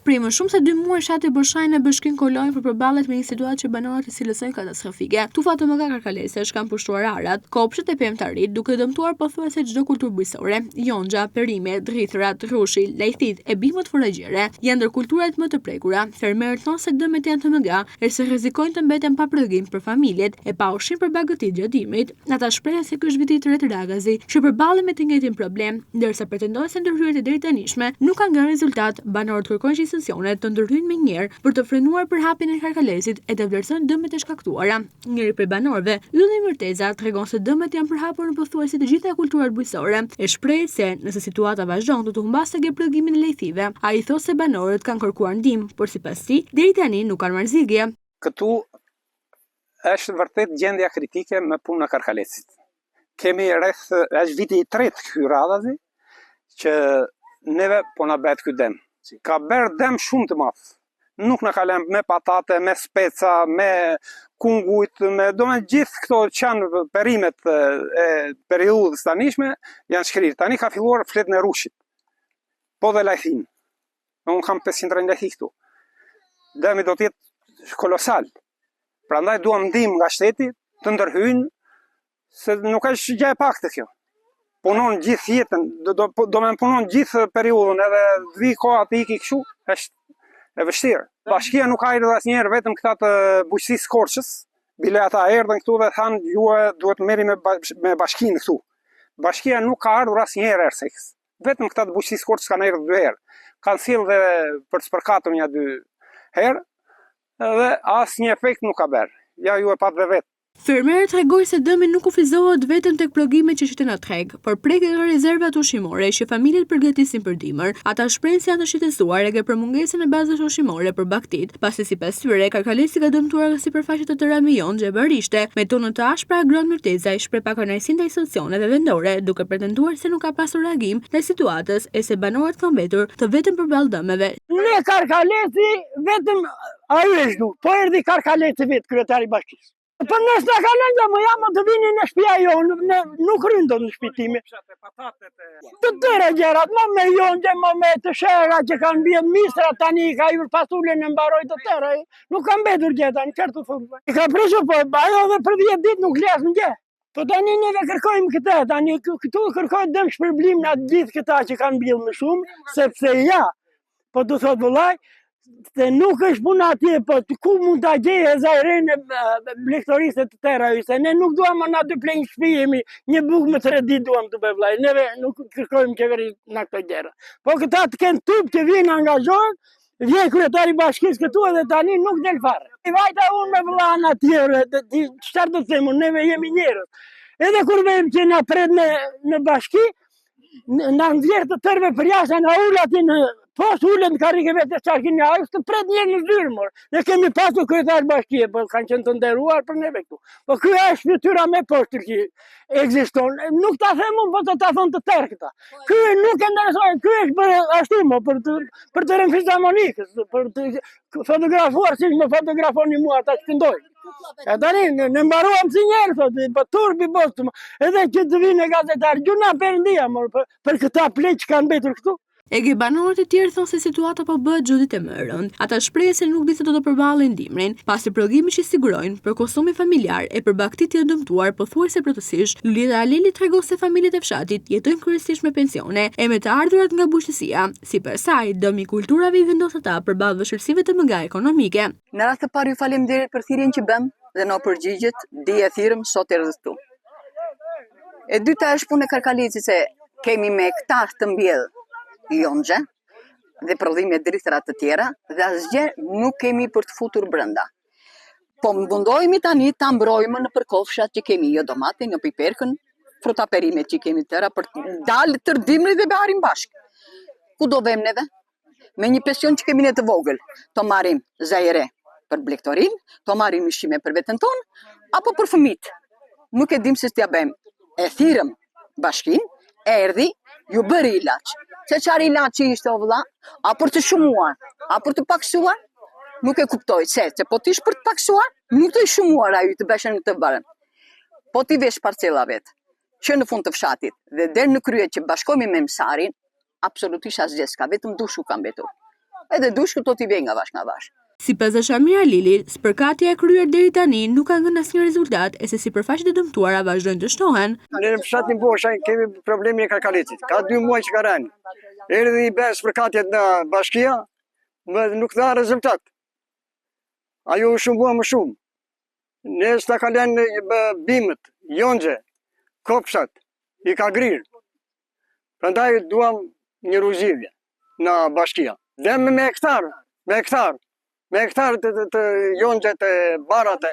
Prej më shumë se 2 muaj shati Boshaj në Bashkinë Kolonjë për përballet me një situatë që banorët e cilësojnë katastrofike. Tufa të mëga karkalesesh kanë pushtuar arat, kopshtet e pemtarit, duke dëmtuar pothuajse çdo kulturë bujqësore. Yonxha, perimet, drithërat, rrushi, lajthit e bimët furagjere janë ndër kulturat më të prekura. Fermerët thonë se dëmet janë të mëga, e se rrezikojnë të mbeten pa prodhim për familjet e pa ushqim për bagëtit gjatë dimrit. Ata shprehen se ky është viti i tretë ragazi që përballen me të njëjtin problem, ndërsa pretendojnë se ndërhyrjet e drejtanishme nuk kanë ngrënë rezultat. Banorët kërkojnë që institucionet të ndërhyjnë me njëherë për të frenuar përhapjen e karkalesit e të vlerësojnë dëmet e shkaktuara. Njëri prej banorëve, Ylli Mërteza, tregon se dëmet janë përhapur në pothuajse të gjitha kulturat bujqësore. E shpreh se nëse situata vazhdon do të humbasë prodhimin e lejthive. Ai thotë se banorët kanë kërkuar ndihmë, por sipas tij, deri tani nuk kanë marrë zgjidhje. Këtu është vërtet gjendja kritike me punën e karkalesit. Kemi është viti i tretë ky radhazi që neve po na bëhet ky dëm. Ka bërë dëm shumë të madh. Nuk na ka lënë me patate, me speca, me kungujt, do me gjithë këto që janë perimet e periudhës tanishme janë shkrirë. Tani ka filluar fletën e rrushit. Po dhe lajthin. Unë kam 500 lajthi këtu. Dëmi do të jetë kolosal. Prandaj duam ndihmë nga shteti të ndërhyjnë, se nuk është gjë e paktë kjo. Punon gjithë jetën, do me punon gjithë periudhën, edhe vi koha të iki kështu, është e vështirë. Bashkia nuk hajrë dhe asnjëherë vetëm këta të bujqësisë Korçës, bile ata erdhën këtu dhe thanë ju duhet merri me bashkinë këtu. Bashkia nuk ka ardhur asnjëherë Erseks. Vetëm këta të bujqësisë Korçës kanë erdhur 2 herë. Kanë thirrë dhe për të spërkatur një 2 herë, dhe asnjë efekt nuk ka bërë. Ja ju e pat dhe vetë. Fermerët tregojnë se dëmi nuk kufizohet vetëm tek plogjimet që shiten në treg, por prek edhe rezervat ushqimore që familjet përgatisin për dimër. Ata shprehin se janë të shqetësuar edhe për mungesën e bazës ushqimore për baktit, pasi sipas tyre karkalesi ka dëmtuar sipërfaqe të tëra me Yonxhe e Barishte. Me tonë të ashpra Agron Myrteza i shpreh pakënaqësinë ndaj institucioneve vendore, duke pretenduar se nuk ka pasur reagim ndaj situatës e se banorët kanë mbetur të vetëm përballë dëmeve. Ne karkalesi vetëm ai është, po erdhi karkalesi vetë kryetari i bashkisë. Po nësë në kalën dhe më jamë të vini në shtëpia jonë, nuk rëndon në shtëpitimi. Të tëra gjerat, më me Yonxhe, më me të shera që kanë bje mistra tani, ka ju pasullin e mbaroj të tëra, nuk kanë betur gjeta në qërtë të fërë. Ka preshu, po ajo dhe për 10 dit nuk lesë në gjë. Po tani neve kërkojmë këtë, tani këtu kërkojmë dëmë shpërblim në gjithë këta që kanë bjellë më shumë, sepse ja, po të thotë vëllaj, se nuk është puna atje, po ku mund të gjeje zajrene blegtorisë të tëra, se ne nuk duam na të plejnë shpijemi, një bukë më 3 ditë duam të bëvlaj, neve nuk kërkojmë qeveri në këto gjera. Po këta të kenë tup të vinë angazhohen, vjen kryetari bashkisë këtu edhe tani nuk del fare. I vajta unë me vëllain atjere, çfarë do të them, neve jemi njerëz. Edhe kur vejmë që na pret në bashki, na nxjerr të tërve për jashtë, na ul aty në post ullet në karrikeve të qarkin një ajus të pret një në zyrë, mor. Ne kemi pasur kryetar bashkie, po kanë qenë të nderuar për neve këtu. Po kjo është fytyra me poshtër që ekziston. Nuk ta them unë, po të ta thonë të tërë këta. Ky nuk e ndërësojnë, ky është për ashtu, mo, për të rënë fizamonikës, për të fotografuar, si më fotografoni mua, ta shkëndoj. E tani, në mbaruam si njerë, thotë, po turpi bostë, edhe që të vinë e gazetarë, gjuna Perëndia, mor, për këta pleq që kanë betur këtu. Ege banorët e tjerë thonë se situata po bëhet çdo ditë më e rëndë. Ata shprehen se nuk dinë se do të përballen dimrin, pasi prodhimi që sigurojnë për konsumin familjar e për bagtit të dëmtuar pothuajse plotësisht. Lulita Aleli tregon se familjet e fshatit jetojnë kryesisht me pensione e me të ardhurat nga bujqësia. Sipas saj, dëmi kulturave i vendos ata përballë vështirësive të mëdha ekonomike. Në rast të parë ju faleminderit për thirrjen që bëm dhe na përgjigjet, dije thirrëm sot erdhët këtu. E dyta është punë e karkalesit se kemi me këta të mbjell Yonxhe dhe prodhime drithëra të tjera dhe asgjë nuk kemi për të futur brenda. Po mundohemi tani ta mbrojmë në përkofshat që kemi, jo domatin, jo piperkën, fruta perimet që kemi tëra për të dalë të dimri dhe bëharim bashkë. Ku do vem neve? Me një pension që kemi ne të vogël, të marrim zajre për blegtorin, të marrim ushqime për veten tonë, apo për fëmijët. Nuk e dim se t'ja bëjmë. E thirrëm bashkinë, erdhi, ju bëri ilaç. Se çfarë ilaçi ishte o vëlla? A për të shumuar, a për të paksuar? Nuk e kuptoj, se po tish për të paksuar, nuk të i shumuar ajo të bëshën të barën. Po ti vesh parcela vetë, që në fund të fshatit, dhe deri në krye që bashkohemi me Msarin, absolutisht asgjë s'ka, vetëm dushu ka mbetur. edhe dush këto t'i vjen nga vash. Sipas Shamir Alili, spërkatja e kryer deri tani nuk ka dhënë asnjë rezultat e se sipërfaqet e dëmtuara vazhdojnë të shtohen. Ne në fshatin Bosha kemi problemin e Karkalecit. Ka 2 muaj që ka rënë. Erdhi i bën spërkatjet në bashkia, nuk dha rezultat. Ajo u shumbua më shumë. Ne s'ta ka lënë bimët, jonxhe, kopshat, i ka grirë. Prandaj duam një ruzidhje në bashkia. Dhe me hektar të jonxhet e barat e.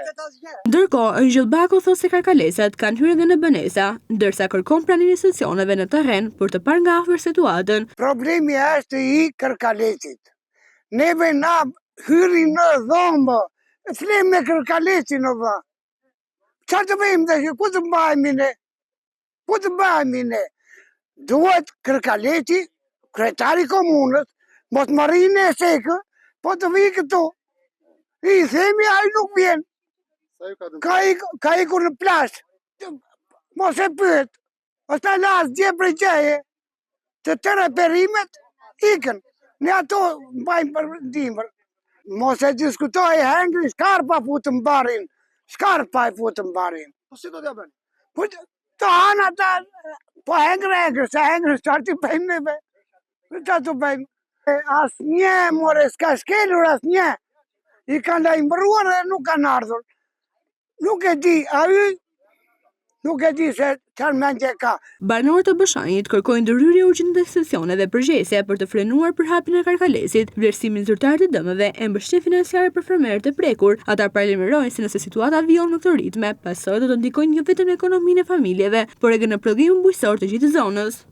Ndërkohë, Ëngjëll Baku thotë se karkalesat kanë hyrë edhe në banesa, ndërsa kërkon pranimin e institucioneve në terren për të parë nga afër situatën. Problemi është i Karkalecit. Neve na hyri në dhomë, flim me Karkalecin në dha. Qa të bëjmë dhe ku të bëjmë ne? Duhet Karkaleci, kretari komunës, mos marrine e sekë, po të vi këtu. I themi, a i nuk vjen. Ka ikur në plash. Mos e pyet. Ose las dje për gjeje. Të tëre perimet, ikën. Ne ato mbajmë për dimër. Mos e diskutoj hengri, shkarpa futë mbarin. Po si do t'ja bënë? Po të hanë ata, po hengri, se hengri qarë t'i bëjmë neve. Qa t'u bëjmë? As një, more, s'ka shkelur as një. I kanë lajmëruar dhe nuk kanë ardhur. Nuk e di, nuk e di se çfarë mendje ka. Banorët e Bëshajnit kërkojnë ndërhyrje urgjente të institucioneve përgjegjëse për të frenuar përhapjen e Karkalesit, vlerësimin zyrtar të dëmeve e mbështetje financiare për fermerët e prekur. Ata paralajmërojnë se nëse situata vjon në këtë ritme, pasojat do të ndikojnë jo vetëm në ekonominë e familjeve, por edhe në prodhimin bujqësor të gjithë zonës.